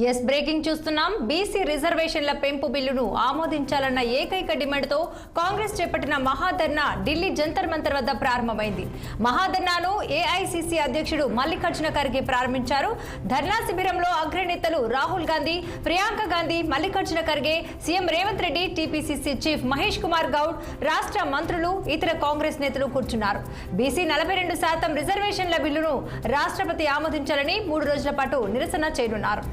Yes breaking చూస్తున్నాం. BC రిజర్వేషన్ల పెంపు బిల్లును ఆమోదించాలన్న ఏకైక డిమాండ్తో కాంగ్రెస్ చేపట్టిన మహాధర్నా ఢిల్లీ జంతర్ మంతర్ వద్ద ప్రారంభమైంది. మహాధర్నాను ఏఐసీసీ అధ్యక్షుడు మల్లికార్జున ఖర్గే ప్రారంభించారు. ధర్నా శిబిరంలో అగ్రనేతలు Rahul Gandhi, Priyanka Gandhi, Mallikarjuna Kharge, CM Revanth Reddy, TPCC chief Mahesh Kumar Goud, రాష్ట్ర మంత్రులు, ఇతర కాంగ్రెస్ నేతలు కూర్చున్నారు. బీసీ 42% రిజర్వేషన్ల బిల్లును రాష్ట్రపతి ఆమోదించాలని 3 రోజుల పాటు నిరసన చేయనున్నారు.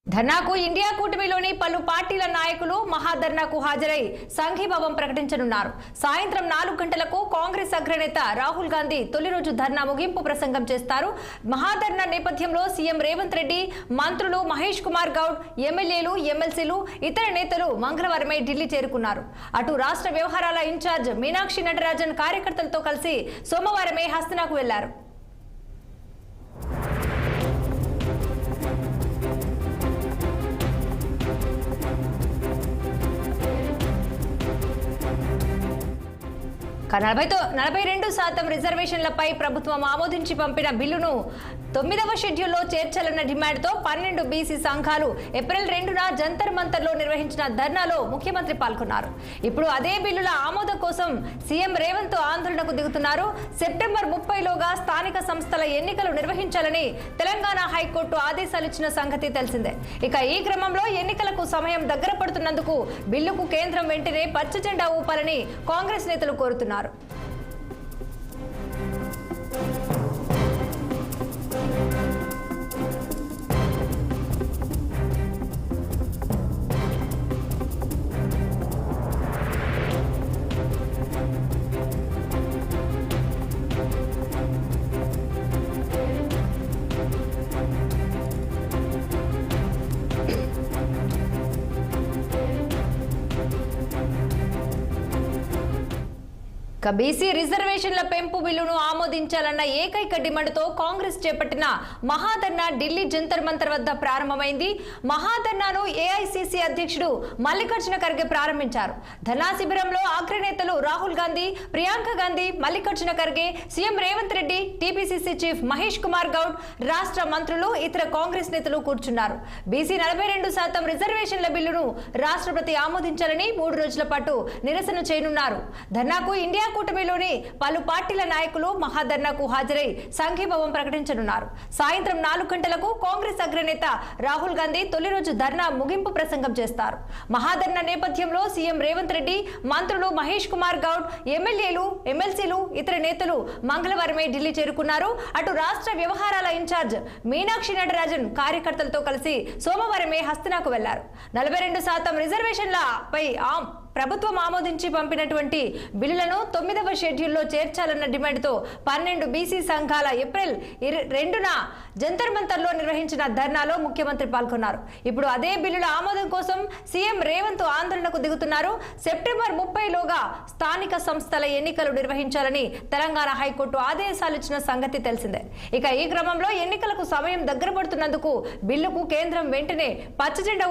ధర్నాకు ఇండియా కూటమిలోని పలు పార్టీల నాయకులు మహాధర్నాకు హాజరై సంఘీభావం ప్రకటించనున్నారు. సాయంత్రం 4 గంటలకు కాంగ్రెస్ అగ్రనేత రాహుల్ గాంధీ తొలి రోజు ధర్నా ముగింపు ప్రసంగం చేస్తారు. మహాధర్నా నేపథ్యంలో సీఎం రేవంత్ రెడ్డి, మంత్రులు మహేష్ కుమార్ గౌడ్, ఎమ్మెల్యేలు, ఎమ్మెల్సీలు, ఇతర నేతలు మంగళవారమే ఢిల్లీ చేరుకున్నారు. అటు రాష్ట్ర వ్యవహారాల ఇన్ఛార్జ్ మీనాక్షి నటరాజన్ కార్యకర్తలతో కలిసి సోమవారమే హస్తనాకు వెళ్లారు. నలభై 42% రిజర్వేషన్లపై ప్రభుత్వం ఆమోదించి పంపిన బిల్లును 9వ షెడ్యూల్లో చేర్చాలన్న డిమాండ్తో 12 బీసీ సంఘాలు ఏప్రిల్ 2న జంతర్ మంతర్లో నిర్వహించిన ధర్నాలో ముఖ్యమంత్రి పాల్గొన్నారు. ఇప్పుడు అదే బిల్లుల ఆమోదం కోసం సీఎం రేవంత్ ఆందోళనకు దిగుతున్నారు. సెప్టెంబర్ 30లోగా స్థానిక సంస్థల ఎన్నికలు నిర్వహించాలని తెలంగాణ హైకోర్టు ఆదేశాలు ఇచ్చిన సంగతి తెలిసిందే. ఇక ఈ క్రమంలో ఎన్నికలకు సమయం దగ్గర పడుతున్నందుకు బిల్లుకు కేంద్రం వెంటనే పచ్చ జెండా ఊపాలని కాంగ్రెస్ నేతలు కోరుతున్నారు. బీసీ రిజర్వేషన్ల పెంపు బిల్లును ఆమోదించాలన్న ఏకైక డిమాండ్తో కాంగ్రెస్ చేపట్టిన మహాధర్నా ఢిల్లీ జంతర్ మంతర్ వద్ద ప్రారంభమైంది. మహాధర్నాను ఏఐసీసీ అధ్యక్షుడు మల్లికార్జున ఖర్గే ప్రారంభించారు. ధర్నా శిబిరంలో అగ్రనేతలు Rahul Gandhi, Priyanka Gandhi, Mallikarjuna Kharge, CM Revanth Reddy, TPCC chief Mahesh Kumar Goud, రాష్ట్ర మంత్రులు, ఇతర కాంగ్రెస్ నేతలు కూర్చున్నారు. బీసీ 42% రిజర్వేషన్ల బిల్లును రాష్ట్రపతి ఆమోదించాలని 3 రోజుల పాటు నిరసన చేయనున్నారు. ధర్నాకు ఇండియా కూటమిలోని పలు పార్టీల నాయకులు మహాధర్నాకు హాజరై సంఘీభావం ప్రకటించనున్నారు. సాయంత్రం 4 గంటలకు కాంగ్రెస్ అగ్రనేత రాహుల్ గాంధీ తొలి రోజు ధర్నా ముగింపు ప్రసంగం చేస్తారు. మహాధర్నా నేపథ్యంలో సీఎం రేవంత్ రెడ్డి, మంత్రులు మహేష్ కుమార్ గౌడ్, ఎమ్మెల్యేలు, ఎమ్మెల్సీలు, ఇతర నేతలు మంగళవారమే ఢిల్లీ చేరుకున్నారు. అటు రాష్ట్ర వ్యవహారాల ఇన్ఛార్జ్ మీనాక్షి నటరాజన్ కార్యకర్తలతో కలిసి సోమవారమే హస్తనాకు వెళ్లారు. 42% రిజర్వేషన్లపై ప్రభుత్వం ఆమోదించి పంపినటువంటి బిల్లులను 9వ షెడ్యూల్లో చేర్చాలన్న డిమాండ్తో 12 బీసీ సంఘాల ఏప్రిల్ 2న జంతర్ మంతర్లో నిర్వహించిన ధర్నాలో ముఖ్యమంత్రి పాల్గొన్నారు. ఇప్పుడు అదే బిల్లుల ఆమోదం కోసం సీఎం రేవంత్ ఆందోళనకు దిగుతున్నారు. సెప్టెంబర్ 30లోగా స్థానిక సంస్థల ఎన్నికలు నిర్వహించాలని తెలంగాణ హైకోర్టు ఆదేశాలు ఇచ్చిన సంగతి తెలిసిందే. ఇక ఈ క్రమంలో ఎన్నికలకు సమయం దగ్గర పడుతున్నందుకు బిల్లుకు కేంద్రం వెంటనే పచ్చ జెండా